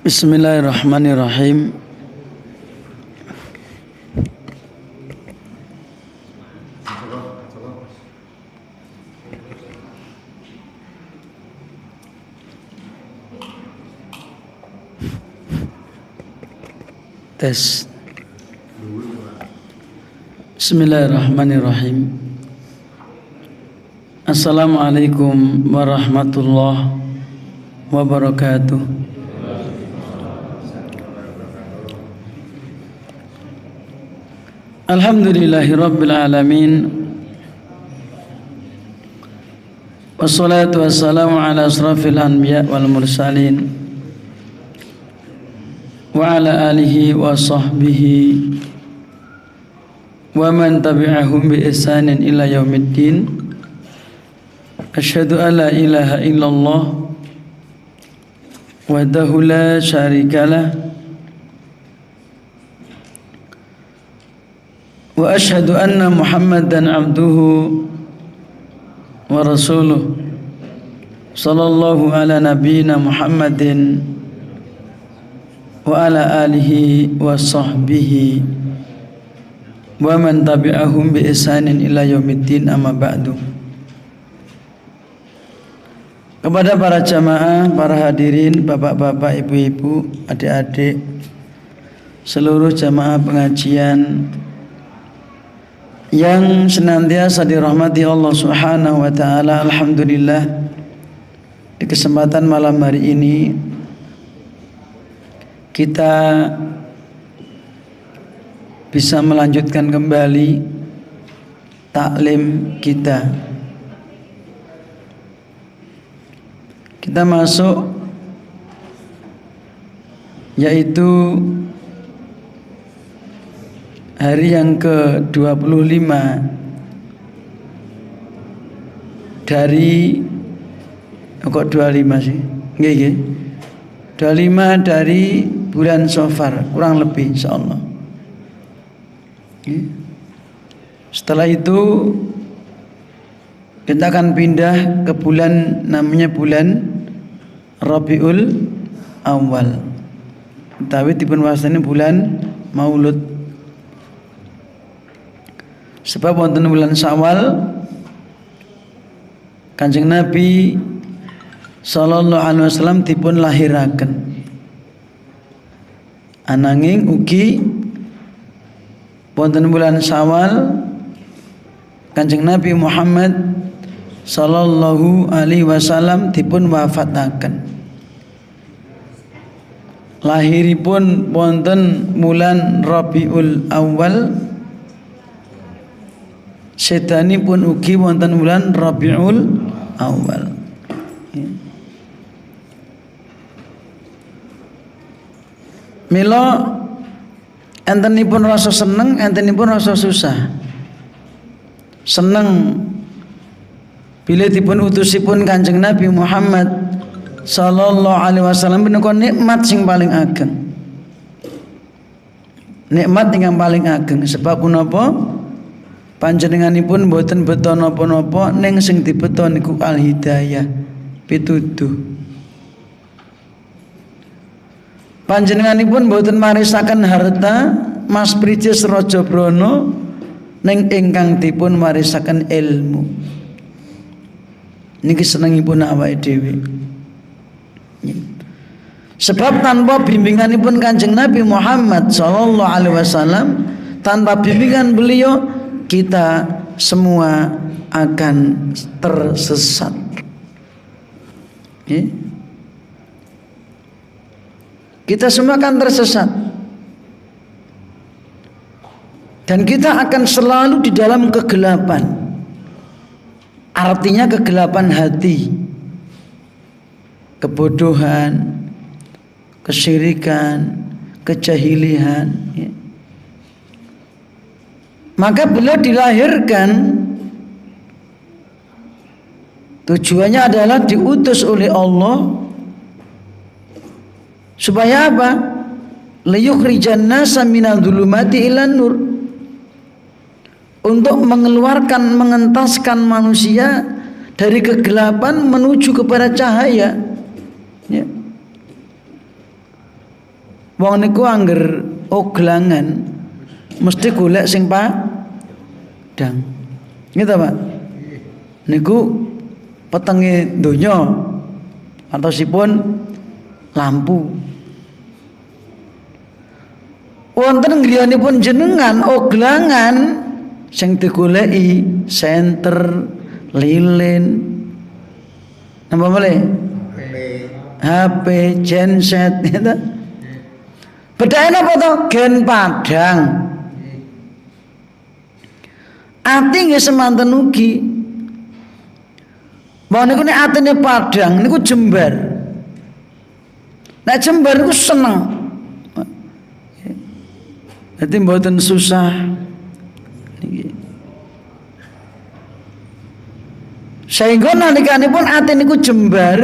Bismillahirrahmanirrahim. Tes. Bismillahirrahmanirrahim. Assalamualaikum warahmatullahi wabarakatuh. Alhamdulillahi rabbil alamin. Wassalatu wassalamu ala asrafil anbiya wal mursalin wa ala alihi wa sahbihi wa man tabi'ahum bi ihsanin ila yaumiddin. Asyhadu an la ilaha illallah wahdahu la syarikalah wa asyhadu anna Muhammadan abduhu wa rasuluh sallallahu ala nabiyyina Muhammadin wa ala alihi wa sahbihi wa man tabi'ahum bi ihsanin ila yaumiddin, amma ba'du. Kepada para jamaah, para hadirin, bapak-bapak, ibu-ibu, adik-adik, seluruh jamaah pengajian yang senantiasa dirahmati Allah Subhanahu wa taala, alhamdulillah di kesempatan malam hari ini kita bisa melanjutkan kembali taklim kita. Kita masuk yaitu hari yang ke-25 dari kok 25 sih? Nggih. 25 dari bulan Safar, kurang lebih insyaallah. Setelah itu kita akan pindah ke bulan namanya bulan Rabiul Awal. Tapi dipun wastani bulan Maulud. Sebab wonten bulan Syawal Kanjeng Nabi sallallahu alaihi wasallam dipun lahiraken. Ananging ugi wonten bulan Syawal Kanjeng Nabi Muhammad sallallahu alaihi wasallam dipun wafataken. Lahiripun wonten bulan Rabiul Awal. Sedanipun ugi wonten bulan Rabiul Awal. Mila entenipun rasa seneng, entenipun rasa susah. Seneng bila dipun utusipun Kanjeng Nabi Muhammad sallallahu alaihi wasallam menika nikmat sing paling ageng. Nikmat ingkang paling ageng sebab punapa? Panjenenganipun boten beto napa-napa ning sing dibeto niku al hidayah, pituduh. Panjenenganipun boten marisaken harta mas prijes raja brana ning ingkang dipun marisaken ilmu. Niki senengipun awake dhewe. Sebab tanpa bimbinganipun Kanjeng Nabi Muhammad sallallahu alaihi wasallam, tanpa bimbingan beliau kita semua akan tersesat. Kita semua akan tersesat. Dan kita akan selalu di dalam kegelapan. Artinya kegelapan hati, kebodohan, kesyirikan, kejahilian. Maka beliau dilahirkan tujuannya adalah diutus oleh Allah supaya apa? Liyukhrijan nasa minadh dhulumati ilan nur, untuk mengeluarkan, mengentaskan manusia dari kegelapan menuju kepada cahaya. Ya. Wong niku angger oglangan mesti golek sing padhang. Gitu Pak. Niku petenge donya antosipun lampu. Wonten griyanipun jenengan oglangan sing digoleki senter, lilin, napa malih? HP, genset gitu. Bedane apa to? Gen padhang. Ati nggih semanten ugi. Mbok niku nek atine padhang niku jembar. Nek jembar niku seneng. Dadi mboten susah. Niki. Sehingga nalikanipun ati niku jembar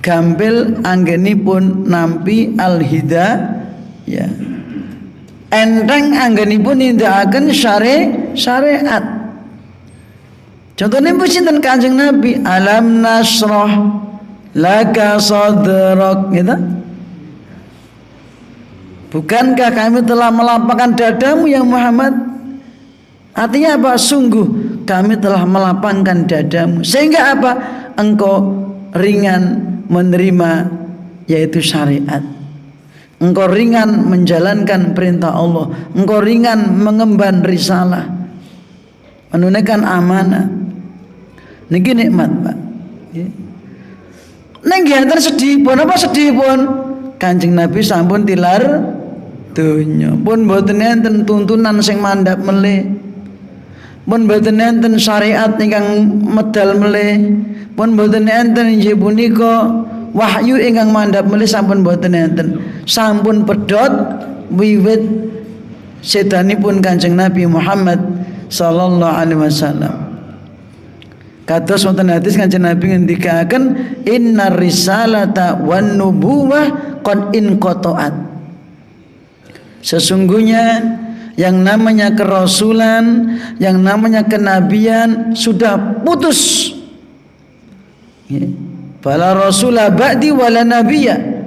gampil anggenipun nampi al-hidayah. Enteng anggenipun nindakaken syariat. Contohnya sinten Kanjeng Nabi, alam nasrah laka sadrak gitu. Bukankah kami telah melapangkan dadamu ya Muhammad? Artinya apa? Sungguh kami telah melapangkan dadamu. Sehingga apa? Engkau ringan menerima yaitu syariat. Engkau ringan menjalankan perintah Allah. Engkau ringan mengemban risalah, menunaikan amanah. Niki nikmat Pak. Neng enten sedih pun apa sedih pun Kanjeng Nabi sampun tilar donya. Pun mboten enten tuntunan sing mandhap melih. Pun mboten enten syariat ingkang medal melih. Pun mboten enten inggih punika wahyu ingkang mandhap melih sampun mboten enten. Sampun pedhot wiwit sedanipun Kanjeng Nabi Muhammad sallallahu alaihi wasallam. Kados wonten hadis Kanjeng Nabi ngendikaken innar risalata wan nubuwah qad inqata'at. Sesungguhnya yang namanya kerasulan, yang namanya kenabian sudah putus. Fala rasula ba'di wala nabiyya.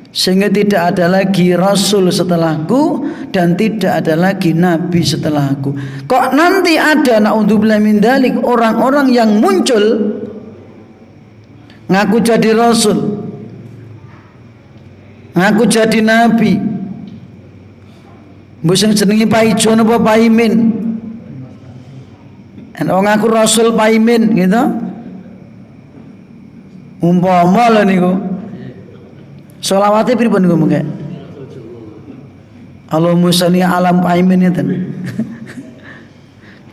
Sehingga tidak ada lagi rasul setelahku dan tidak ada lagi nabi setelahku. Kok nanti ada naudzubillah min dzalik orang-orang yang muncul ngaku jadi rasul, ngaku jadi nabi. Mbok sing jenenge Pak Ijo napa Pak Imin? Ana ngaku rasul Pak Imin gitu. Umpama lho niku. Sholawatnya pripun niku mengke? Allahumma sholli ala Muhammadin itu.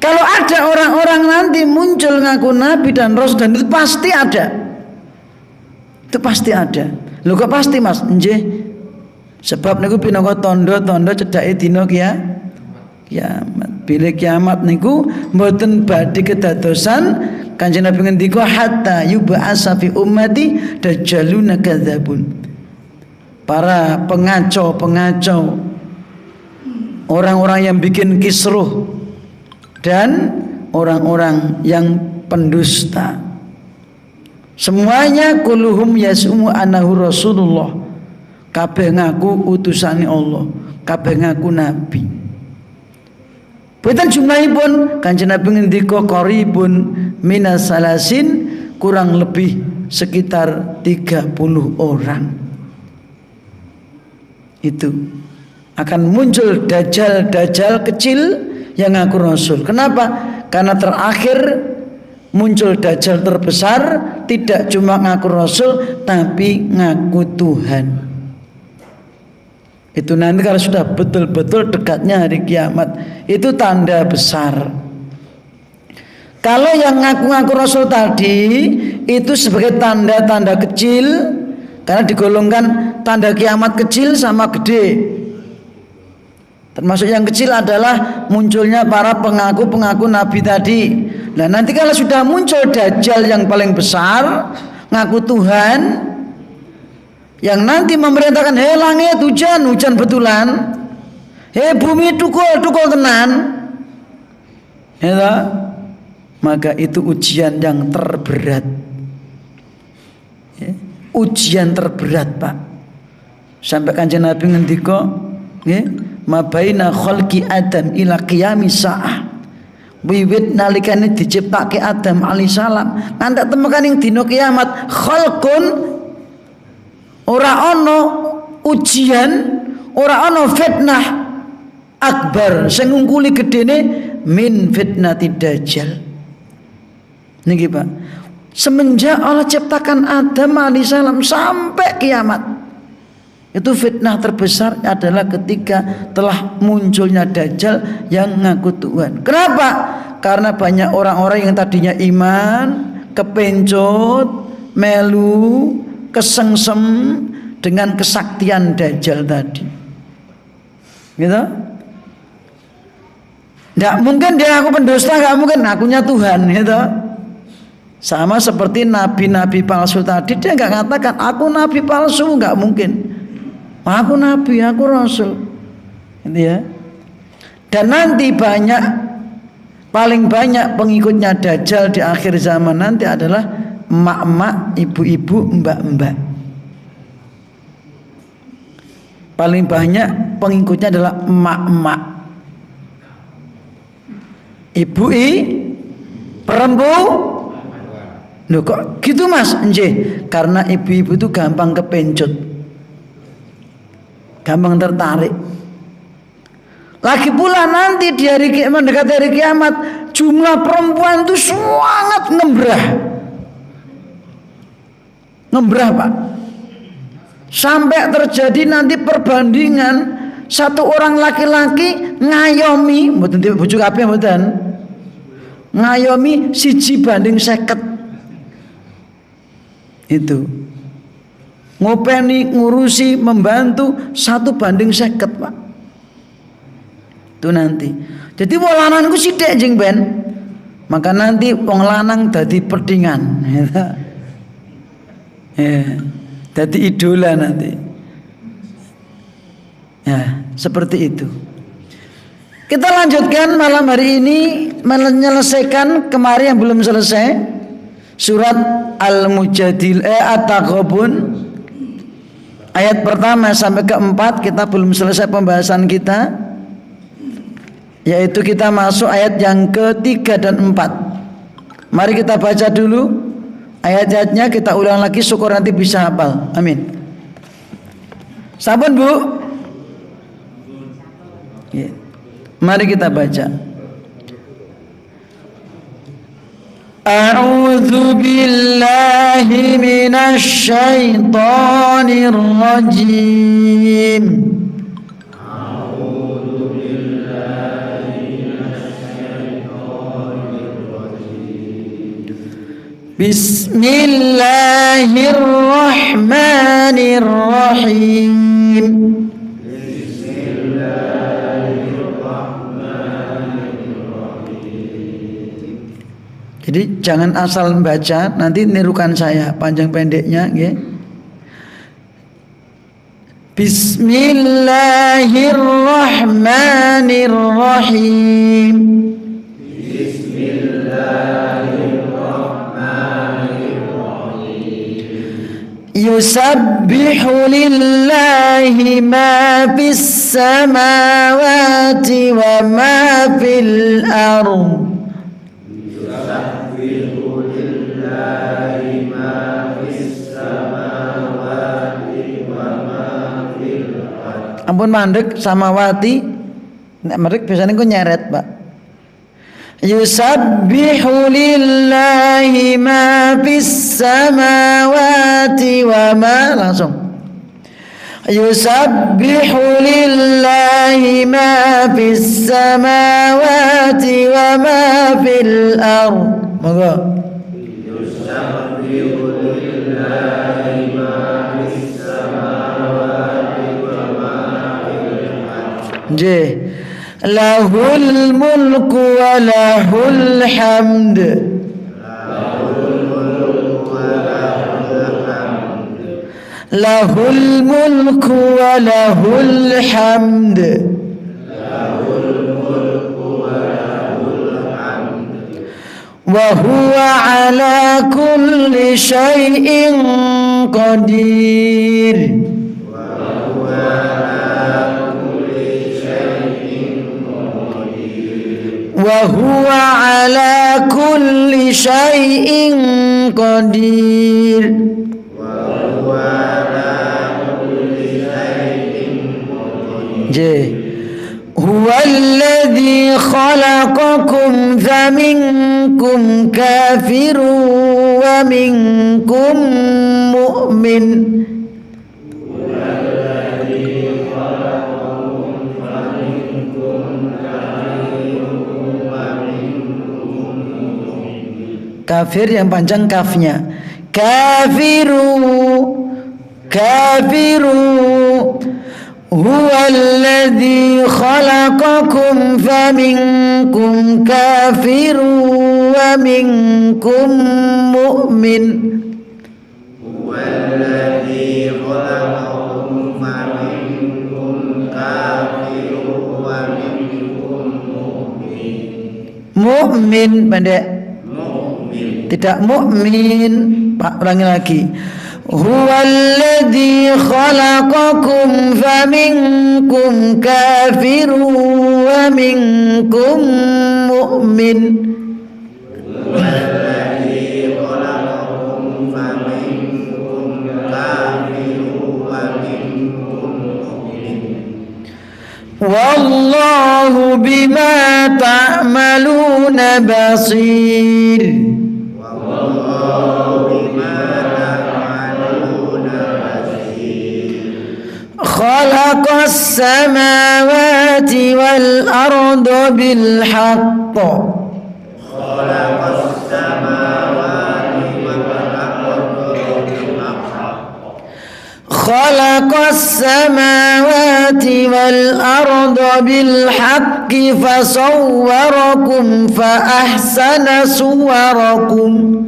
Kalau ada orang-orang nanti muncul ngaku nabi dan rasul dan itu pasti ada. Itu pasti ada. Lho kok pasti Mas? Nggih. Sebab niku pinangka tanda-tanda cedhake dina kiamat. Bila kiamat niku mboten badhe kedadosan Kanjeng Nabi ngendika hatta yub'asa fi ummati dajjaluna kadzabun. Para pengacau-pengacau, orang-orang yang bikin kisruh dan orang-orang yang pendusta. Semuanya kulluhum yas'umu annahu rasulullah. Kabeh ngaku utusane Allah, kabeh ngaku nabi. Boten jumlahipun Kanjeng Nabi ngendika qaribun minas salasin, kurang lebih sekitar 30 orang. Itu akan muncul dajjal-dajjal kecil yang ngaku rasul. Kenapa? Karena terakhir muncul dajjal terbesar tidak cuma ngaku rasul tapi ngaku Tuhan. Itu nanti kalau sudah betul-betul dekatnya hari kiamat, itu tanda besar. Kalau yang ngaku-ngaku rasul tadi itu sebagai tanda-tanda kecil, karena digolongkan tanda kiamat kecil sama gede. Termasuk yang kecil adalah munculnya para pengaku-pengaku nabi tadi. Nah nanti kalau sudah muncul dajjal yang paling besar, ngaku Tuhan, yang nanti memerintahkan, hei langit hujan, hujan betulan, hei bumi tukul, tukul tenan, ya, maka itu ujian yang terberat. Ya. Ujian terberat Pak. Sampai Kanjeng Nabi ngendika nggih, mabaina khalqi Adam ila qiyamis saah. Wiwit nalikane diciptake Adam alaihissalam ngantek temekan ing dina kiamat khalqun ora ana ujian, ora ana fitnah akbar sing ngungkuli gedene min fitnati dajjal. Niki Pak, semenjak Allah ciptakan Adam alaihissalam sampai kiamat, itu fitnah terbesar adalah ketika telah munculnya Dajjal yang ngaku Tuhan. Kenapa? Karena banyak orang-orang yang tadinya iman, kepencut, melu, kesengsem dengan kesaktian Dajjal tadi. Gitu? Nggak mungkin dia aku pendusta, nggak mungkin akunya Tuhan, gitu. Sama seperti nabi-nabi palsu tadi, dia nggak katakan aku nabi palsu, nggak mungkin. Aku nabi, aku rasul, gitu ya. Dan nanti paling banyak pengikutnya Dajjal di akhir zaman nanti adalah emak-emak, ibu-ibu, mbak-mbak. Paling banyak pengikutnya adalah emak-emak, ibu-i, perempuan. Loh kok gitu Mas? Nggih, karena ibu-ibu itu gampang kepencut, gampang tertarik. Lagi pula nanti di hari mendekati hari kiamat, jumlah perempuan itu sangat ngembrah Pak. Sampai terjadi nanti perbandingan satu orang laki-laki ngayomi, mboten bojo kabeh mboten. Ngayomi 1:50. Itu ngopeni, ngurusi, membantu 1:50 Pak. Itu nanti. Jadi wong lanang ku sithik jeng ben. Maka nanti wong lanang dadi perdingan. Ya. Dadi idola nanti. Ya, seperti itu. Kita lanjutkan malam hari ini menyelesaikan kemarin yang belum selesai. Surat At-Taghabun ayat pertama sampai keempat kita belum selesai pembahasan kita, yaitu kita masuk ayat yang ketiga dan 4. Mari kita baca dulu ayat-ayatnya, kita ulang lagi, syukur nanti bisa hafal. Amin. Sampun Bu? Ya. Mari kita baca. A'udzu billahi minasy syaithanir rajim. A'udzu billahi minasy syaithanir rajim. Bismillahirrahmanirrahim. Jadi jangan asal membaca, nanti nirukan saya panjang pendeknya, nggih. Bismillahirrahmanirrahim. Bismillahirrahmanirrahim. Yusabbihu lillahi ma fis samawati wa ma fil ardh. Ampun mandek samawati, nek mandek biasanya ku nyeret Pak. Yusabbihu lillahi ma fis samawati wa ma, langsung. Yusabbihu lillahi ma fis samawati wa ma fil ardh. Monggo. Yusabbihu lillahi ma fis samawati wa ma fil ardh. Nggih. Lahul mulku wa lahul hamd. Lahul mulku wa lahul hamd. Wa huwa ala kulli syai'in qadir. wa huwa ala kulli syai'in qadir. Huwa alladhi khalaqakum faminkum kafirun wa minkum mu'min. Kafir yang panjang kafnya. Kafiru huwa alladhi khalaqakum faminkum kafirun wa minkum mu'min. Huwa alladhi khalaqakum faminkum kafirun wa minkum mu'min. Mu'min pendek, tidak mukmin. Pak, ulangi lagi. Huwallazi khalaqakum faminkum kafirun wa minkum mu'min. Huwallazi khalaqakum faminkum kafirun wa minkum mu'min. Wallahu bima ta'maluna basir. Khalaqas samawati wal arda bil haqq. Khalaqas samawati wal arda bil haqq. Khalaqas samawati wal arda bil haqq fasawwarakum fa ahsana suwarakum.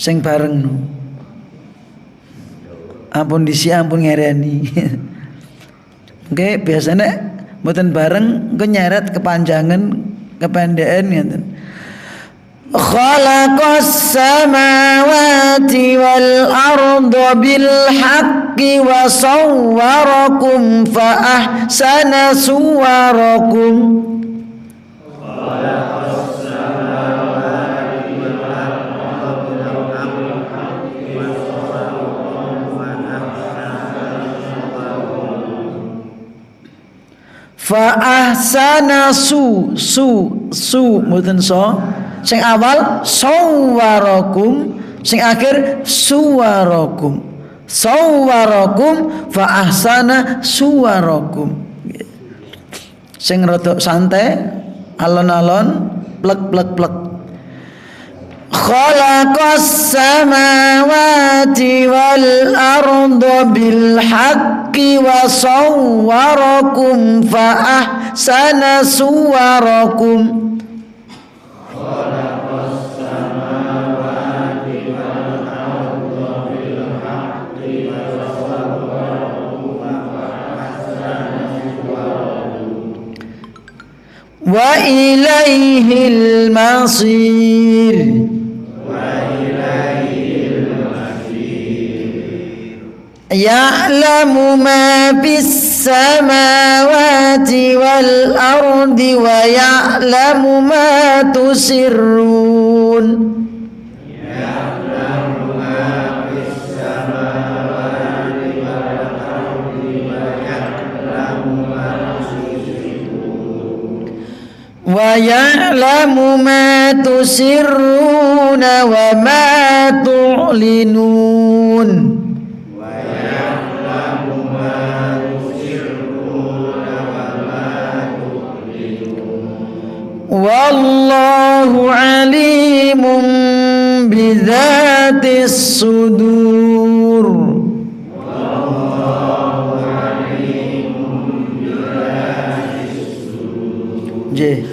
Sing bareng no. Ampun disi ampun ngereni. Oke, biasanya mboten bareng engko nyeret kepanjangan, kependekan ngeten. Khalaqas samawati wal arda bil haqqi wa sawwarakum fa ahsana suwarakum. Fa ahsana su mboten so. Sing awal sawwarakum, sing akhir suwarakum. Sawwarakum fa ahsana suwarakum. Sing rada santai, alon-alon, plek. Khalaqas samawati wal arda bil haqqi wa sawwarakum fa ahsana suwarakum. Khalaqas samawati wal arda bil haqqi wa sawwarakum fa ahsana suwarakum. Wa ilaihil masir. Ya'lamu ma fis samawati wal ardi wa ya'lamu ma tusirrun. Ya'lamu ma fis samawati wal ardi wa ya'lamu ma tusirrun. Wa ya'lamu ma tusirruna wa ma tu'linun. Wallahu alimun bidzatis sudur. Wallahu alimun bidzatis sudur. Nggih.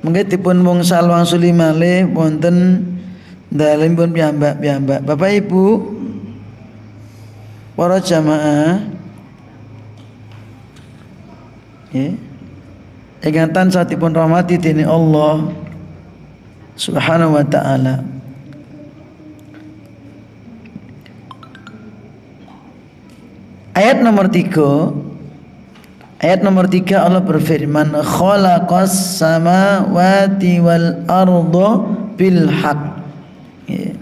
Mengke dipun wong salwang suli malih wonten dalemipun piyambak-piyambak. Bapak Ibu, para jamaah. Nggih. Ingatan saatipun rahmati dening Allah Subhanahu wa taala. Ayat nomor 3. Ayat nomor 3 Allah berfirman, khalaqas samawati wal arda bil haqq. Ya.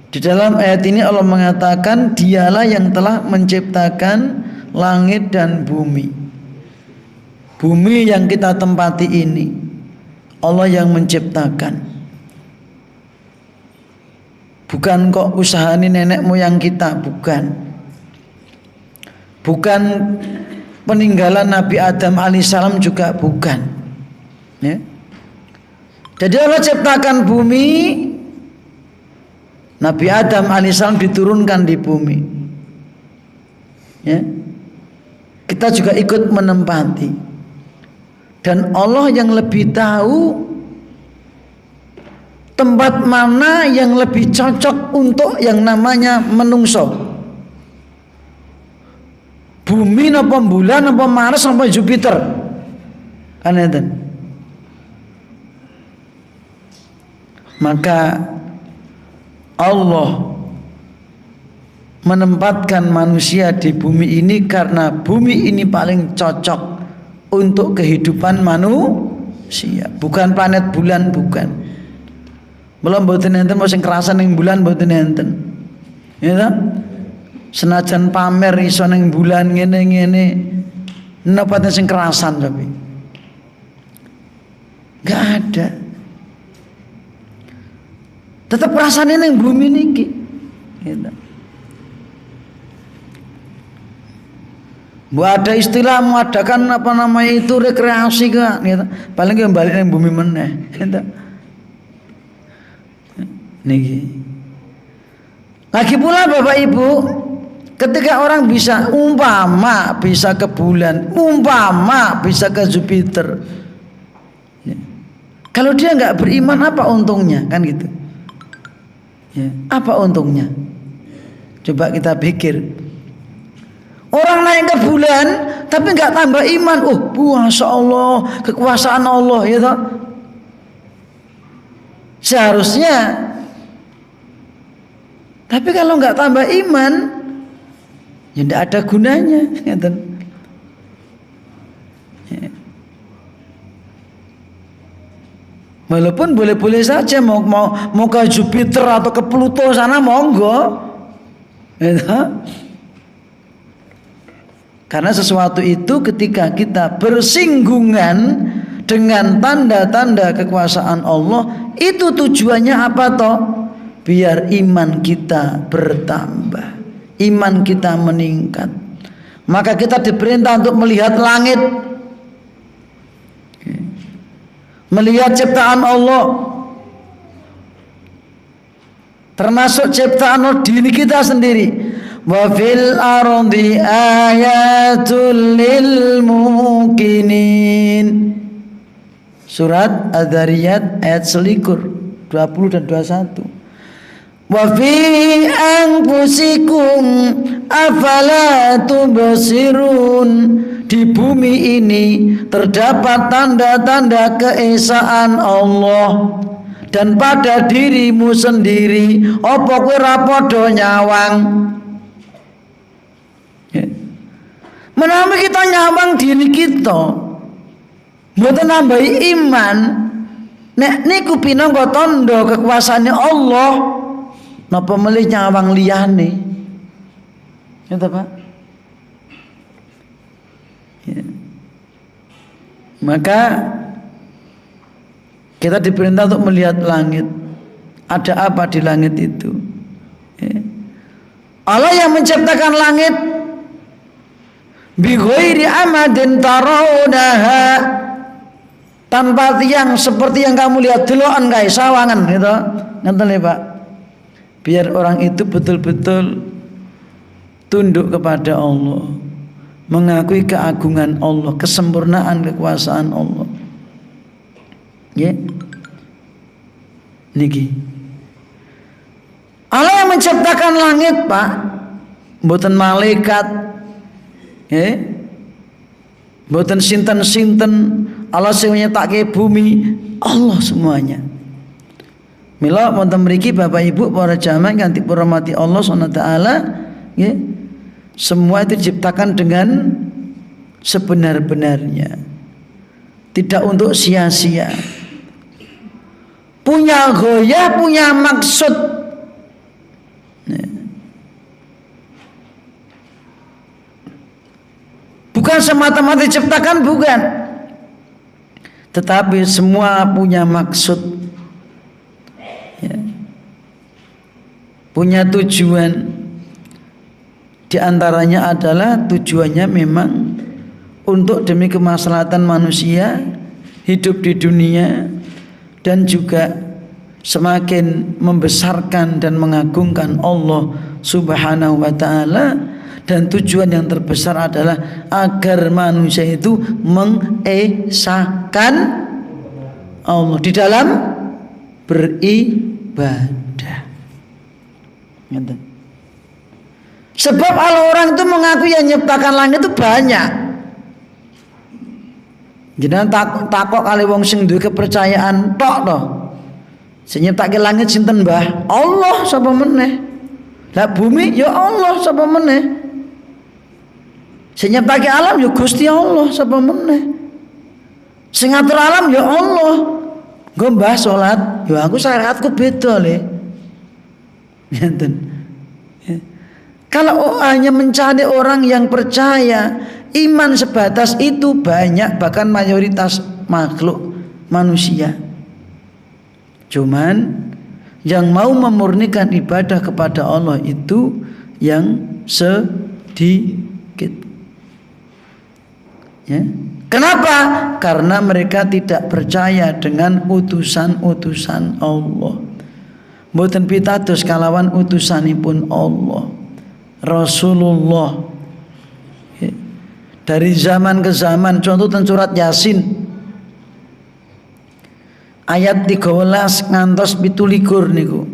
Di dalam ayat ini Allah mengatakan dialah yang telah menciptakan langit dan bumi. Bumi yang kita tempati ini Allah yang menciptakan. Bukan kok usaha ini nenek moyang kita, bukan. Bukan peninggalan Nabi Adam alaihissalam, juga bukan. Ya. Jadi Allah ciptakan bumi, Nabi Adam alaihissalam diturunkan di bumi. Ya. Kita juga ikut menempati. Dan Allah yang lebih tahu tempat mana yang lebih cocok untuk yang namanya menungso. Bumi napa bulan napa Mars napa Jupiter. Kan itu. Maka Allah menempatkan manusia di bumi ini karena bumi ini paling cocok untuk kehidupan manusia. Bukan planet bulan, bukan. Belum mboten enten sing kerasan ning bulan mboten enten. Ya ta? Senajan pamer iso ning bulan ngene-ngene, napa sing kerasan tapi enggak ada. Tetap rasane ning bumi niki. Gitu. Bu ada istilah mengadakan apa namanya itu rekreasi kan, gitu. Paling yang balik ning bumi meneh. Gitu. Niki. Lagi pula Bapak Ibu, ketika orang bisa umpama bisa ke bulan, umpama bisa ke Jupiter, ya. Kalau dia nggak beriman apa untungnya, kan gitu? Ya. Apa untungnya? Coba kita pikir. Orang naik ke bulan tapi nggak tambah iman, Masya Allah kekuasaan Allah, ya toh? Seharusnya. Tapi kalau nggak tambah iman, ya tidak ada gunanya. Ya. Walaupun boleh-boleh saja mau ke Jupiter atau ke Pluto sana monggo. Ya. Karena sesuatu itu ketika kita bersinggungan dengan tanda-tanda kekuasaan Allah, itu tujuannya apa toh? Biar iman kita bertambah, iman kita meningkat. Maka kita diperintah untuk melihat langit, melihat ciptaan Allah, termasuk ciptaan Allah diri kita sendiri. Wa fil ardi ayatul lil mukinin. Surat Ad-Dzariyat ayat 20 dan 21. Wa fi anfusikum afala tubsirun. Di bumi ini terdapat tanda-tanda keesaan Allah, dan pada dirimu sendiri apa kowe ra padha nyawang. Menawa kita nyawang diri kita mboten nambahi iman, nek niku pinangka tanda kekuasaane Allah. Napa melih nyawang liyane? Ya Pak. Ya. Maka kita diperintah untuk melihat langit. Ada apa di langit itu? Ya. Allah yang menciptakan langit bi ghairi amadin tarawunaha, tanpa tiang seperti yang kamu lihat deloken kae sawangan gitu. Ngeten lho Pak. Biar orang itu betul-betul tunduk kepada Allah, mengakui keagungan Allah, kesempurnaan kekuasaan Allah. Ya. Niki. Allah yang menciptakan langit, Pak. Mboten malaikat. Ya. Mboten sinten-sinten. Allah sing nyiptake bumi, Allah semuanya. Mila wonten mriki Bapak Ibu para jamaah kanthi rahmati Allah Subhanahu wa taala, ya. Semua itu diciptakan dengan sebenar-benarnya, tidak untuk sia-sia. Punya goyah, punya maksud. Ya. Bukan semata-mata diciptakan, bukan. Tetapi semua punya maksud, ya. Punya tujuan. Di antaranya adalah tujuannya memang untuk demi kemaslahatan manusia hidup di dunia, dan juga semakin membesarkan dan mengagungkan Allah Subhanahu wa ta'ala. Dan tujuan yang terbesar adalah agar manusia itu mengesahkan Allah di dalam beribadah. Sebab kalau orang itu mengaku yang nyiptakan langit itu banyak. Jadi takok kali wong sing duwe kepercayaan tok to. Sing nyiptake langit sinten, Mbah? Allah sapa meneh. Lah bumi ya Allah sapa meneh. Sing nyiptake alam ya Gusti Allah sapa meneh. Sing ngatur alam ya Allah. Nggo mbah salat, ya aku syariatku beda le. Ngeten. Kalau hanya mencari orang yang percaya, iman sebatas itu banyak, bahkan mayoritas makhluk manusia. Cuman yang mau memurnikan ibadah kepada Allah itu yang sedikit. Ya. Kenapa? Karena mereka tidak percaya dengan utusan-utusan Allah. Mboten pitados kalawan utusanipun Allah, Rasulullah. Ya. Dari zaman ke zaman, contoh ten surat Yasin ayat 13 ngantos 17 niku.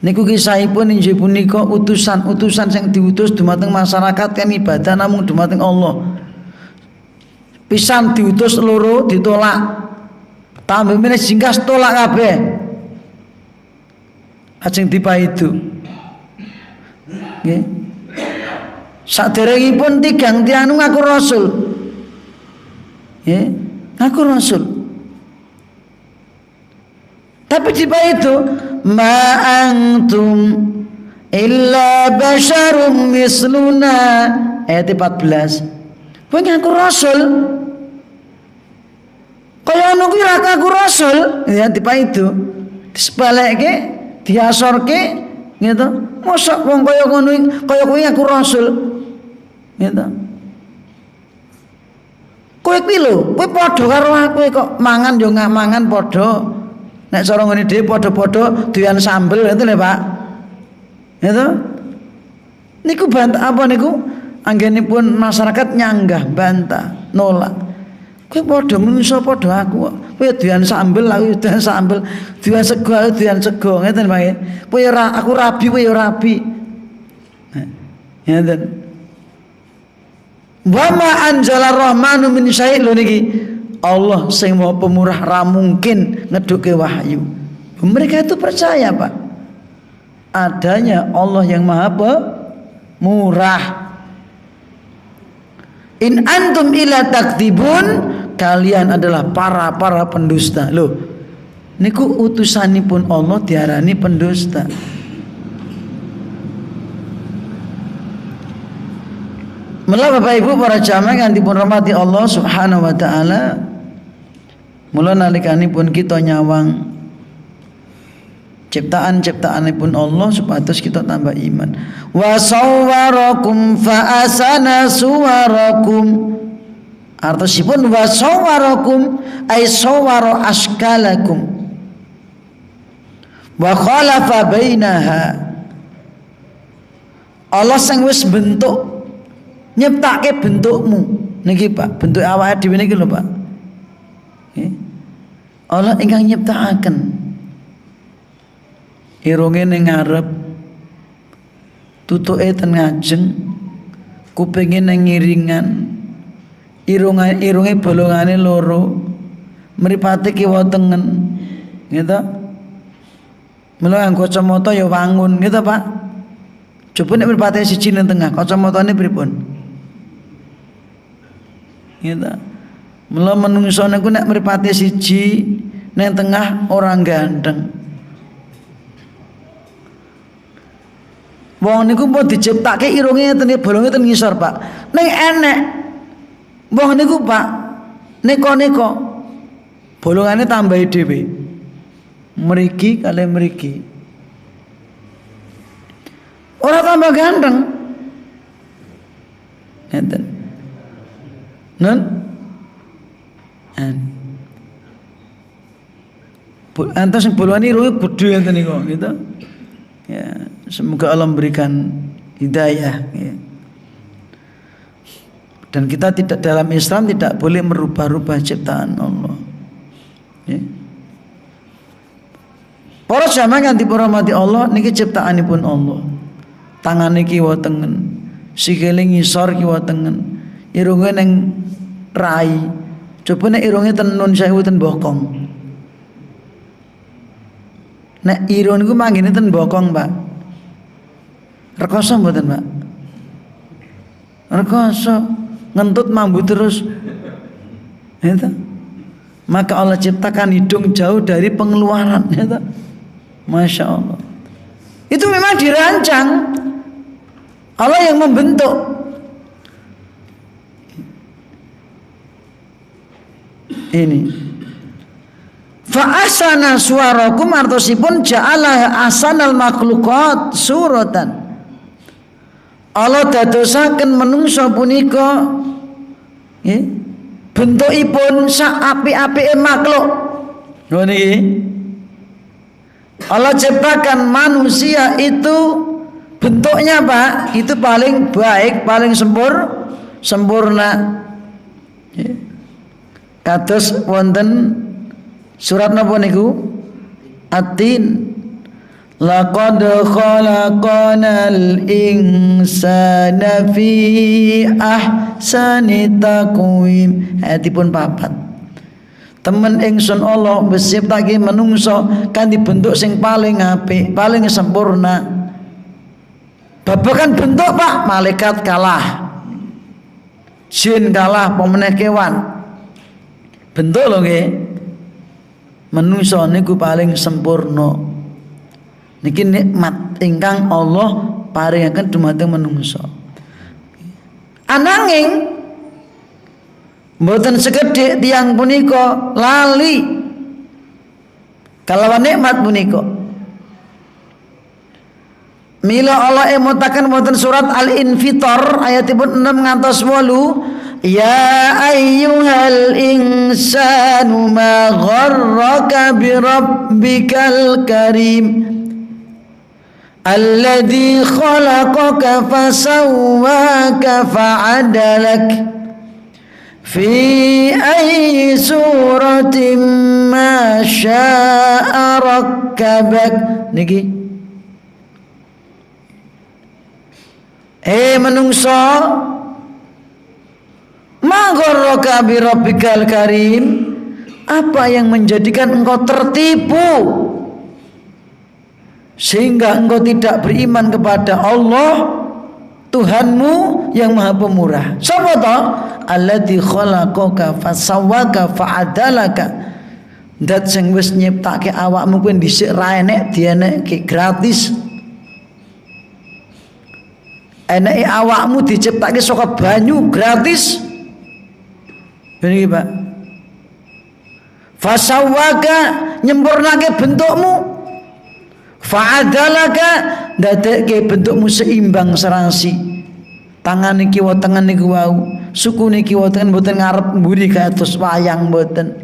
Niku kisahipun inggih punika utusan-utusan yang diutus dumateng masyarakat kan ibadah namung dumateng Allah. Pisan diutus loro ditolak, tambah meneh jingkas tolak kabeh. Ajeng dipaidu. Nggih. Saderengipun tigang tiyang ngaku rasul. Nggih, ngaku rasul. Tapi dipaidu, ma antum illa basyarum misluna, ayat 14. Kowe ngaku rasul, kaya ngono kuwi ra ngaku rasul, ya dipaidu, disebalekke, diasorke, gitu. Mosok wong kaya ngono, kaya kowe ngaku rasul, gitu. Kowe kuwi lho, kowe padha karo aku kok mangan yo ngak mangan padha. Nek cara ngene dhewe padha-padha doyan sambel ngoten lho, Pak. Gitu. Niku bantah apa niku? Anggenipun masyarakat nyanggah, bantah, nolak. Kowe padha menungso padha aku kok. Kowe doyan sambel, aku doyan sambel, doyan sego, aku doyan sego, ngeten Pak. Kowe ora, aku rabi, kowe ya rabi. Ngeten. Wa ma anzala rahmanu min syai' lho niki. Allah sing Maha Pemurah ra mungkin ngeduke wahyu. Mereka itu percaya, Pak. Adanya Allah yang Maha Pemurah. In antum ila takdibun, kalian adalah para pendusta. Loh, niku utusanipun Allah diarani pendusta. Mula Bapak Ibu para jamaah yang dipun rahmati Allah Subhanahu wa taala, mula nalikanipun kita nyawang ciptaan-ciptaanipun Allah supados kita tambah iman. Wa sawwarakum fa asana suwarakum. Artosipun wa sawwarakum ay sawwara askalakum. Wa khalafa bainaha. Allah sing wis bentuk nyiptake bentukmu niki Pak, bentuk awake dhewe niki lho Pak. Allah ingkang nyiptakaken. Irunge ning ngarep, tutuke ten ngajeng, kupinge ning ngiringan, irunge bolongane loro, mripate kiwa tengen. Gitu. Mula nganggo kacamata ya wangun gitu Pak. Coba nek mripate siji nang tengah, kacamatane pripun? Gitu. Mula menungso niku nek mripate siji nang tengah orang ganteng. Wong niku pun diciptake irunge ten bolonge ten ngisor, Pak. Ning enek wong niku, Pak, neko-neko bolongane tambahi dhewe. Mriki kali mriki. Ora tambah ganteng. Ngeten. Nun? Antos sing bolongan irunge gedhe ngeten niku, gitu. Ya, semoga Allah memberikan hidayah, ya. Dan kita tidak dalam Islam tidak boleh merubah-rubah ciptaan Allah, ya. Para jamaah kanthi rahmati Allah niki ciptaanipun Allah. Tangane kiwa tengen, sikile ngisor kiwa tengen, irunge ning rai. Coba nek irunge ten nun sewu ten bokong. Nek irun niku manggine ten bokong, Pak. Rekoso mboten, Pak? Rekoso, ngentut mambu terus. Itu. Maka Allah ciptakan hidung jauh dari pengeluaran, itu. Masya Allah. Itu memang dirancang. Allah yang membentuk. Ini. Fa asana suarakum artosipun ja'ala asanal makhluqat suratan. Allah dadosaken menungso punika nggih bentukipun sak apik-apike makhluk. Lho niki. Allah ciptakan manusia itu bentuknya, Pak, itu paling baik, paling sempurna. Kados wonten surat napa niku? At-Tin. Laqad khalaqanal insana fi ahsani taqwim. Ayatipun 4. Temen ingsun Allah menciptake manungsa kanthi bentuk sing paling apik, paling sempurna. Babagan bentuk, Pak, malaikat kalah. Jin kalah, pemeneh kewan. Bentuk lho nggih. Manungsa niku paling sempurna. Niki nikmat ingkang Allah paringaken dumateng manungsa. Ananging mboten sekedhik tiyang punika lali kalawan nikmat punika. Mila Allah emutaken wonten surat Al-Infitar ayatipun 6 ngantos 8. Ya ayyuhal insanu ma gharraka bi rabbikal karim alladzi khalaqaka fasawwaka fa'adalak fi ayyi suratin ma syaa rakkabak. Niki menungso ma gharraka bi rabbikal karim, apa yang menjadikan engkau tertipu sehingga engkau tidak beriman kepada Allah Tuhanmu yang Maha Pemurah. Sapa to? Alladzi khalaqaka fasawwaka fa'adalaka. Dat sing wis nyiptake awakmu kuwi dhisik ra enek dienekke gratis. Eneke awakmu diciptake saka banyu gratis. Ini, Pak. Fasawwaka nyempurnake bentukmu. Fa'adalaka ndadekke bentukmu seimbang serasi. Tangan iki wa tangan niku wau, suku niki wa tangan mboten ngarep mburi kados wayang mboten.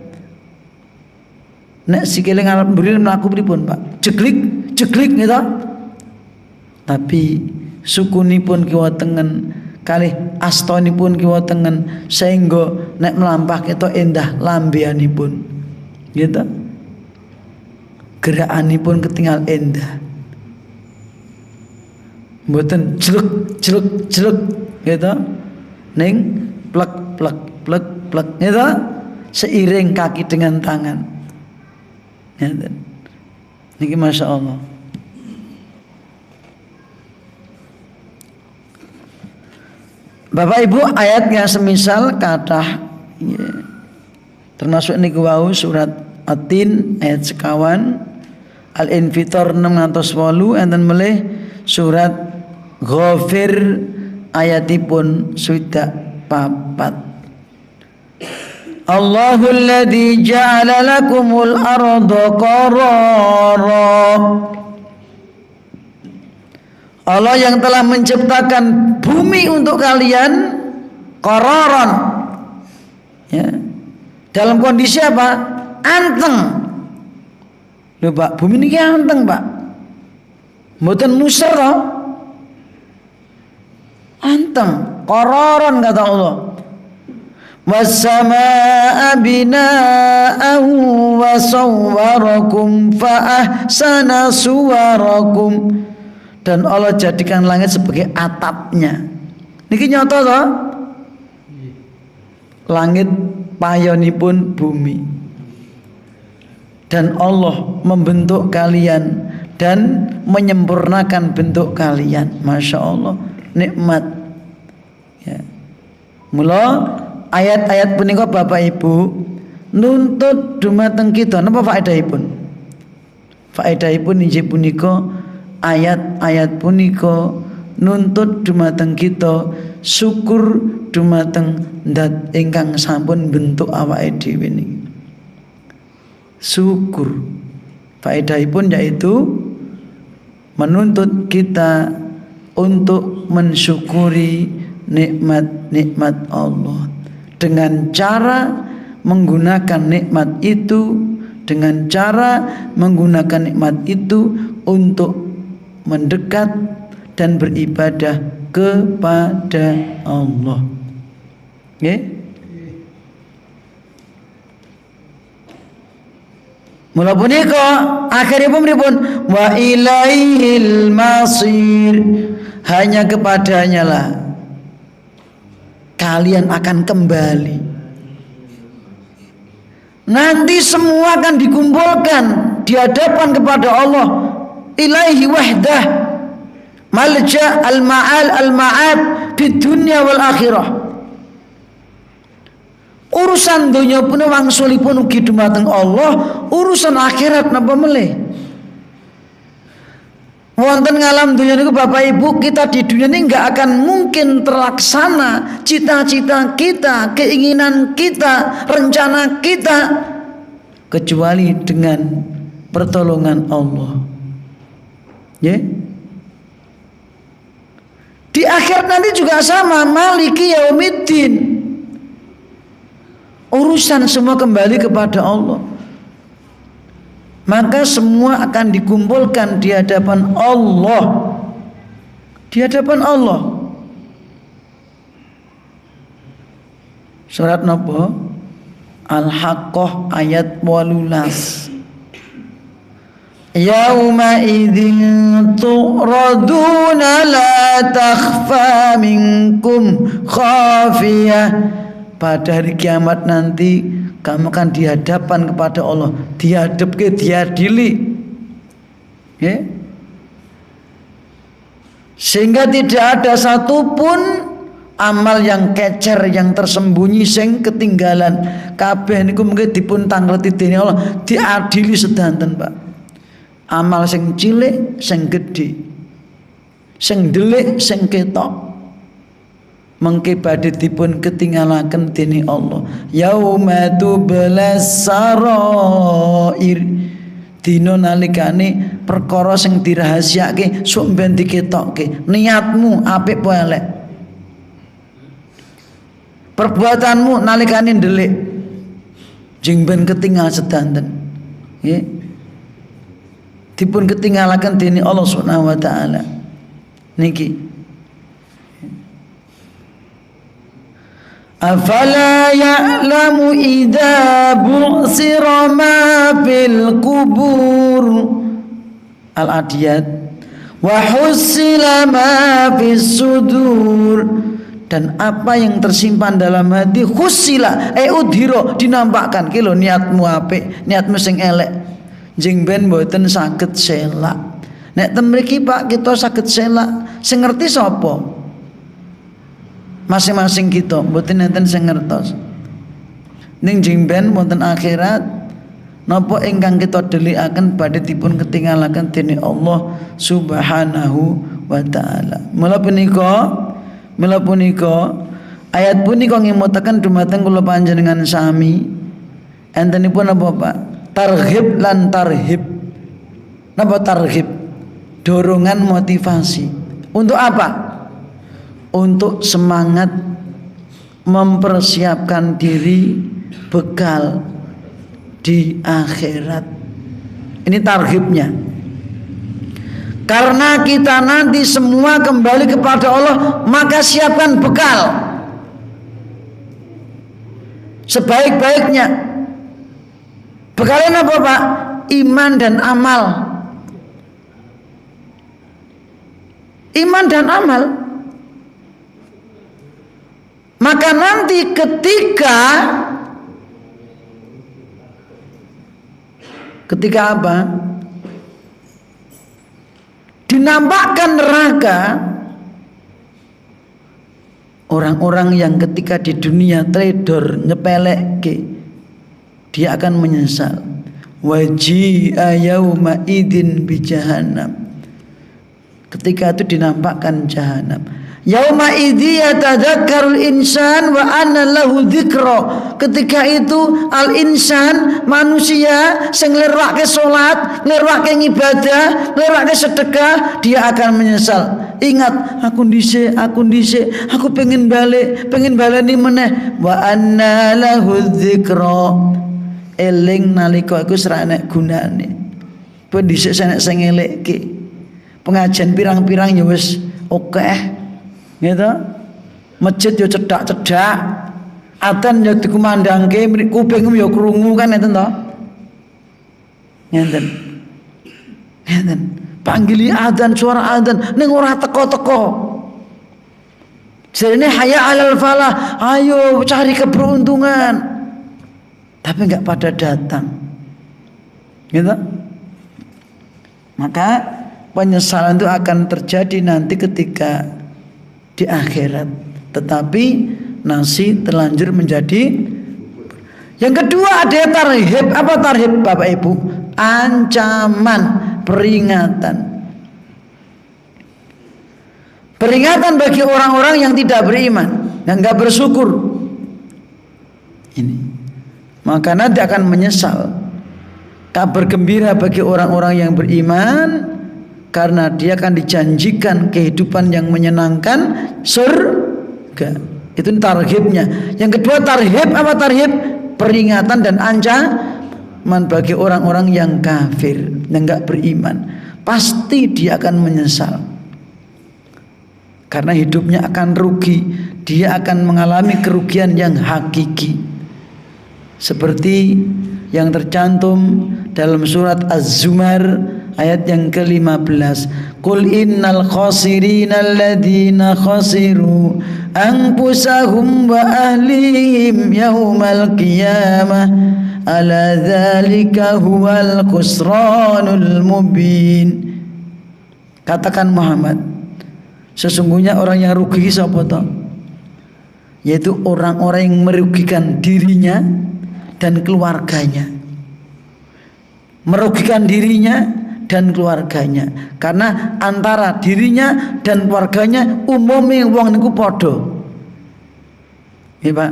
Nek sikile ngarep mburi mlaku pripun, Pak? Jeglik gitu. Tapi sukunipun kiwa tengen kalih astanipun kiwa tengen sehingga nek melampah kita endah lambeanipun. Gitu. Gerakanipun ketinggal endah. Mboten jelek gitu. Ning plek gitu. Seiring kaki dengan tangan. Gitu. Niki Masya Allah. Bapak Ibu, ayatnya semisal kathah termasuk niku wau surat At-Tin ayat sekawan, Al-Infitor 6 ngantos 8, enten melih surat Ghafir ayatipun swidak papat. Allahul ladzi ja'ala lakumul arda qarara. Allah yang telah menciptakan bumi untuk kalian qararan. Ya. Dalam kondisi apa? Anteng. Lho Pak, bumi ini anteng Pak. Mboten muser toh. Anteng, qararan kata Allah. Was-samaa'a binaa'an wa sawwarakum fa ahsana suwarakum. Dan Allah jadikan langit sebagai atapnya. Niki nyata toh? Langit payonipun bumi. Dan Allah membentuk kalian dan menyempurnakan bentuk kalian. Masya Allah, nikmat. Ya. Mula ayat-ayat punika Bapak Ibu nuntut dumateng kita napa faedahipun? Faedahipun inggih punika ayat-ayat punika nuntut dumateng kita syukur dumateng zat ingkang sampun bentuk awake dhewe niki. Syukur. Faedahipun yaitu menuntut kita untuk mensyukuri nikmat-nikmat Allah dengan cara menggunakan nikmat itu, dengan cara menggunakan nikmat itu untuk mendekat dan beribadah kepada Allah. Okay? Mula punika akhiripun pripun? Wa ilaihil masir. Hanya kepadanya lah kalian akan kembali. Nanti semua akan dikumpulkan di hadapan kepada Allah. Ilaihi wahdah malja al-ma'al al-ma'ad fid dunya wal akhirah. Urusan dunia pun wangsulipun ugi dumateng Allah, urusan akhirat napa melih. Wonten ngalam dunia niku Bapak Ibu, kita di dunia ini enggak akan mungkin terlaksana cita-cita kita, keinginan kita, rencana kita kecuali dengan pertolongan Allah. Ya. Di akhirat nanti juga sama, maliki yaumiddin. Urusan semua kembali kepada Allah. Maka semua akan dikumpulkan di hadapan Allah. Di hadapan Allah. Surat napa? Al-Haqqah ayat 18. Yauma idzin tu'raduna la takhfa minkum khafiyah. Pada hari kiamat nanti kamu akan dihadapan kepada Allah, dihadapke, diadili, ya? Sehingga tidak ada satupun amal yang kecer, yang tersembunyi, sing ketinggalan. Kabeh niku mungkin dipun tangleti dening Allah, diadili sedanten, Pak. Amal sing cilik, sing gedhe, sing delik, sing ketok, mengke badhe dipun ketinggalaken dening Allah. Yauma tublas sarair. Dina nalikane perkara sing dirahasiake sok ben diketokke. Niatmu apik apa elek? Perbuatanmu nalikane ndelik jeng ben ketinggal sedanten. Nggih. Dipun ketinggalaken dening Allah Subhanahu wa taala. Niki afala ya'lamu idza bu'sira ma fil kubur. Al-Adiyat. Wa husila ma fis sudur. Dan apa yang tersimpan dalam hati husila udhira, dinampakkan ki lho niatmu apik, niatmu sing elek jeng ben mboten saged selak. Nek ten mriki Pak kita saged selak, sing ngerti sapa? masing-masing kita mboten enten sing ngertos. Ning jengben wonten akhirat napa ingkang kita delikaken badhe dipun ketinggalaken dening Allah Subhanahu wa taala. Mula punika ayat punika ngimutaken dumateng kula panjenengan sami. Entenipun apa Pak? Targhib lan tarhib. Napa targhib? Dorongan motivasi. Untuk apa? Untuk semangat mempersiapkan diri bekal di akhirat. Ini targhibnya. Karena kita nanti semua kembali kepada Allah, maka siapkan bekal sebaik-baiknya. Bekalnya apa Pak? Iman dan amal. Iman dan amal. Maka nanti ketika apa? Dinampakkan neraka, orang-orang yang ketika di dunia trader nyepelek, dia akan menyesal. Waji'a yauma idin bi jahannam. Ketika itu dinampakkan jahanam. Yauma idzi yatadzakkarul insan wa anna lahu dzikra. Ketika itu al insan manusia sing nglirwake salat, nglirwake ibadah, nglirwake sedekah, dia akan menyesal. Ingat, aku dhisik, aku pengen baleni meneh. Wa anna lahu dzikra. Eling nalika iku ora enek gunane. Ben dhisik enek sing ngelekke. Pengajian pirang-pirang ya wis akeh. Gitu, masjid yo cedak-cedak, adzan yo dikumandangke, kupingmu yo krungu kan ngeten to? Ngeten. Panggili adzan, suara adzan ning ora teko-teko. Jarene hayya 'alal falah, ayo cari keberuntungan. Tapi enggak pada datang. Gitu. Maka penyesalan itu akan terjadi nanti ketika di akhirat. Tetapi nasi terlanjur menjadi. Yang kedua ada tarhib. Apa tarhib Bapak Ibu? Ancaman, peringatan. Peringatan bagi orang-orang yang tidak beriman, yang enggak bersyukur. Ini. Maka nanti akan menyesal. Kabar gembira bagi orang-orang yang beriman, karena dia akan dijanjikan kehidupan yang menyenangkan, surga. Itu tarhibnya. Yang kedua tarhib. Apa tarhib? Peringatan dan ancaman bagi orang-orang yang kafir, yang enggak beriman. Pasti dia akan menyesal. Karena hidupnya akan rugi. Dia akan mengalami kerugian yang hakiki. Seperti yang tercantum dalam surat Az-Zumar ayat yang ke-15. Qul innal khasirina alladhina khasiru anfusahum wa ahlihim yaumal qiyamah ala dzalika huwal khusranul mubin. Katakan Muhammad, sesungguhnya orang yang rugi sapa to? Yaitu orang-orang yang merugikan dirinya dan keluarganya. Merugikan dirinya dan keluarganya. Karena antara dirinya dan keluarganya umumnya wong niku padha. Ya Pak.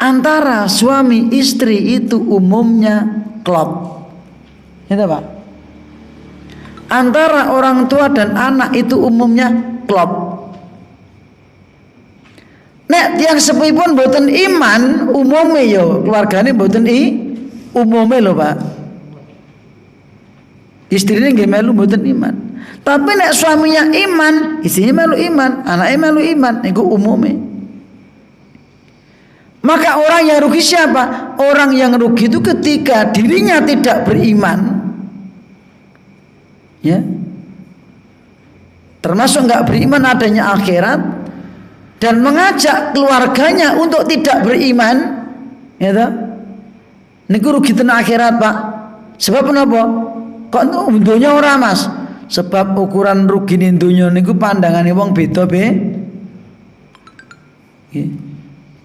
Antara suami istri itu umumnya klop. Ya Pak. Antara orang tua dan anak itu umumnya klop. Nek tiyang sepuhipun mboten iman, umume yo keluargane mboten umume lho Pak. Istrine nggih melu mboten iman. Tapi nek suaminya iman, istrinya melu iman, anaknya melu iman, niku umume. Maka orang yang rugi siapa? Orang yang rugi itu ketika dirinya tidak beriman. Ya. Termasuk enggak beriman adanya akhirat dan mengajak keluarganya untuk tidak beriman, ya toh? Niku rugi ten akhirat, Pak. Sebab menapa? Kok dunya ora, Mas? Sebab ukuran rugi ning dunya niku pandangane wong beda Nggih.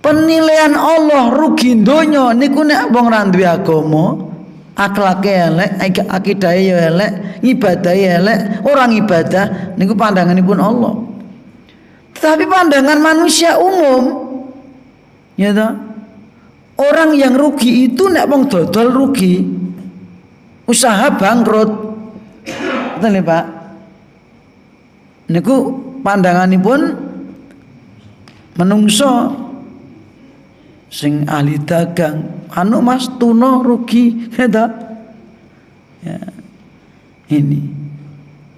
Penilaian Allah rugi donya niku nek wong ra duwe agama, akhlake elek, akidahe ya elek, ngibadahe elek, orang ibadah niku pandanganipun Allah. Tetapi pandangan manusia umum, ya toh, orang yang rugi itu nek wong dodol rugi, usaha bangkrut, betul ya Pak? Niku pandanganipun menungso sing ahli dagang, anu Mas tuno rugi, ya, ya. Ini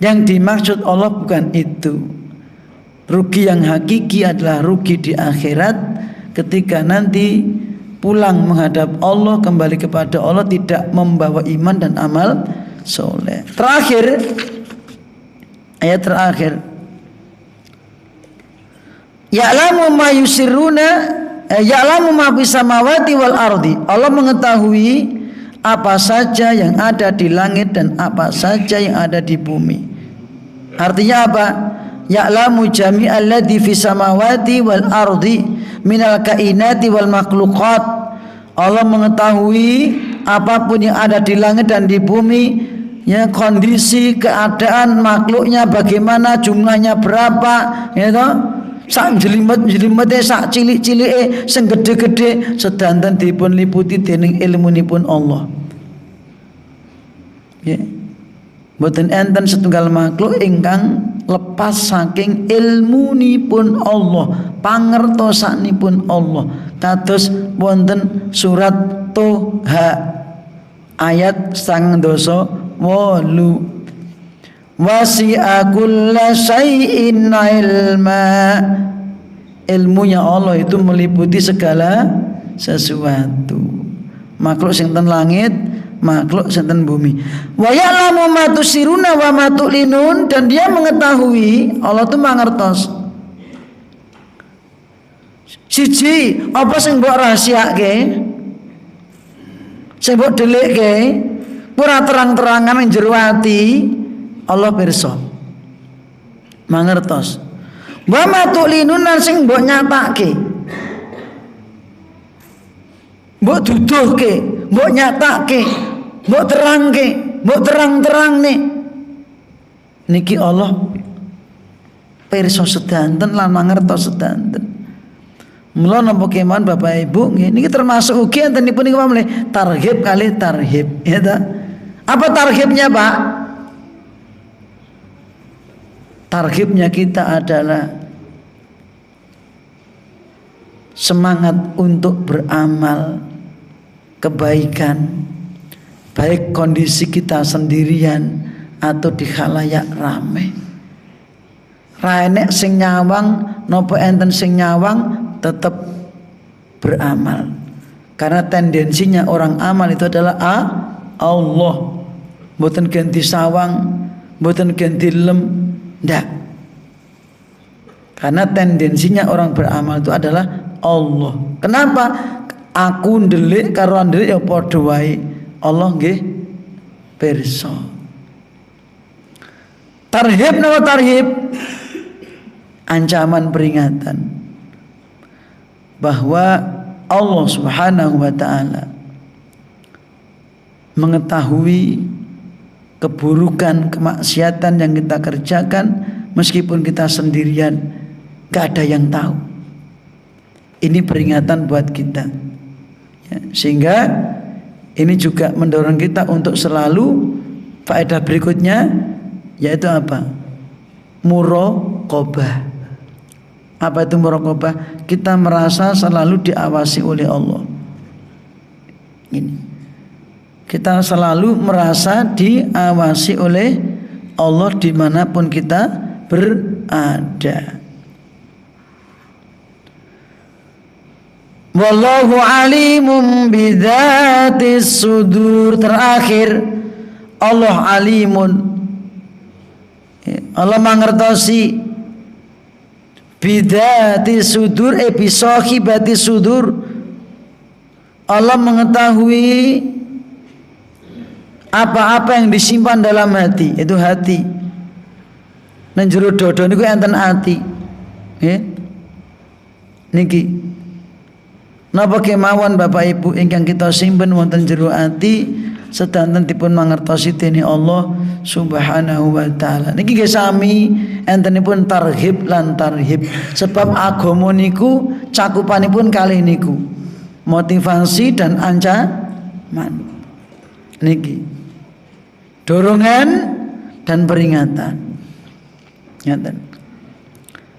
yang dimaksud Allah bukan itu. Rugi yang hakiki adalah rugi di akhirat, ketika nanti pulang menghadap Allah, kembali kepada Allah, tidak membawa iman dan amal soleh. Terakhir, ayat terakhir, ya'lamu ma yusirruna, ya'lamu ma fis samawati wal ardi. Allah mengetahui apa saja yang ada di langit dan apa saja yang ada di bumi. Artinya apa? Ya'lamu jami'al ladzi fis samawati wal ardi minal kainati wal makhluqat. Allah mengetahui apapun yang ada di langit dan di bumi, ya, kondisi keadaan makhluknya bagaimana, jumlahnya berapa, ya toh, sak jelimet-jelimete, sak cilik-cilike, sing gedhe-gedhe, sedanten dipun liputi dening ilmunipun Allah. Ya. Mboten enten setunggal makhluk ingkang lepas saking ilmunipun Allah, pangertosanipun Allah. Kados wonten surat Toha ayat 98, wasi'a kulla syai'in ilma. Ilmunya Allah itu meliputi segala sesuatu, makhluk sing ten langit, makhluk sing ten bumi. Wa ya'lamu ma tusiruna wa ma tu'linun, dan dia mengetahui, Allah itu mangertos siji apa sing mbok rahasiake, sing mbok dhelikke, ora terang-terangan ing jero ati, Allah pirsa, mangertos. Wa ma tu'linun, sing mbok nyatake, mbok duduhke, mbok nyatake, mbok terangke, mbok terang-terangne, niki Allah pirsa sedanten lan mangertos sedanten. Mula napa kemawon Bapak Ibu, niki termasuk ugi entenipun niku pamane tarhib kali tarhib, ya ta? Apa tarhibnya, Pak? Tarhibnya kita adalah semangat untuk beramal kebaikan, baik kondisi kita sendirian atau di khalayak rame. Ra enek sing nyawang napa enten sing nyawang, tetap beramal. Karena tendensinya orang amal itu adalah Allah. Mboten ganti sawang, mboten ganti lem, ndak. Karena tendensinya orang beramal itu adalah Allah. Kenapa? Aku ndelik karo ndelik ya padha wae. Allah nggih pirsa. Tarhib napa tarhib? Ancaman peringatan bahwa Allah Subhanahu wa taala mengetahui keburukan, kemaksiatan yang kita kerjakan, meskipun kita sendirian, gak ada yang tahu. Ini peringatan buat kita, ya, sehingga ini juga mendorong kita untuk selalu, faedah berikutnya yaitu apa? Muraqabah. Apa itu muraqabah? Kita merasa selalu diawasi oleh Allah. Ini, kita selalu merasa diawasi oleh Allah dimanapun kita berada. Wallahu alimum bidzatis sudur. Terakhir, Allah alimun, Allah mangertosi bidati sudur, bisahibati sudur. Allah mengetahui apa-apa yang disimpan dalam hati, itu hati. Nang jero dodo niku enten ati. Nggih. niki napa kemawon Bapak Ibu ingkang kita simpen wonten jero ati sedanten dipun mangertosi dening Allah Subhanahu wa taala. Niki nggih sami entenipun tarhib lan tarhib sebab agama niku cakupanipun kalih niku. Motivasi dan ancaman. Niki. Dorongan dan peringatan. Ngaten.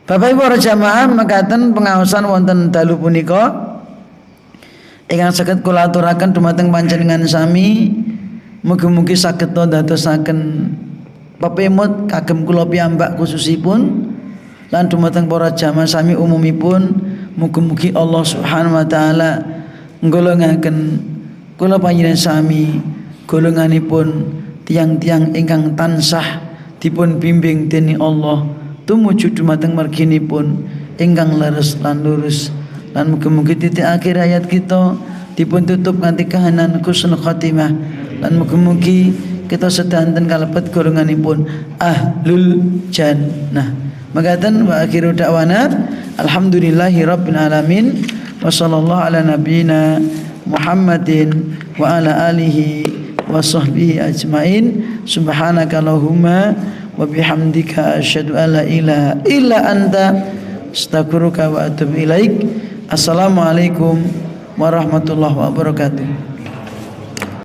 Bapak Ibu para jamaah mekaten pengaosan wonten dalu punika ingkang saged kula aturaken dumateng panjenengan sami mugi-mugi saged dadosaken pepemut kagem kula piyambak khususipun lan dumateng para jamaah sami umumipun mugi-mugi Allah Subhanahu wa taala nggolongaken kula panjenengan sami golonganipun tiang-tiang ingkang tansah dipun bimbing dening Allah tumuju dumateng marginipun ingkang leres lan lurus lan mugi-mugi titik akhir hayat kita dipun tutup nganti kahanan husnul khotimah lan mugi-mugi kita sedanten kalebet golonganipun ahlul jannah. Makaten wa akhiru da'wana alhamdulillahi rabbil alamin wa sallallahu ala nabiyyina Muhammadin wa ala alihi wa sahbihi ajmain subhanaka allahumma wa bihamdika asyhadu an la ilaha illa anta astaghfiruka wa atubu ilaik. Assalamualaikum warahmatullahi wabarakatuh.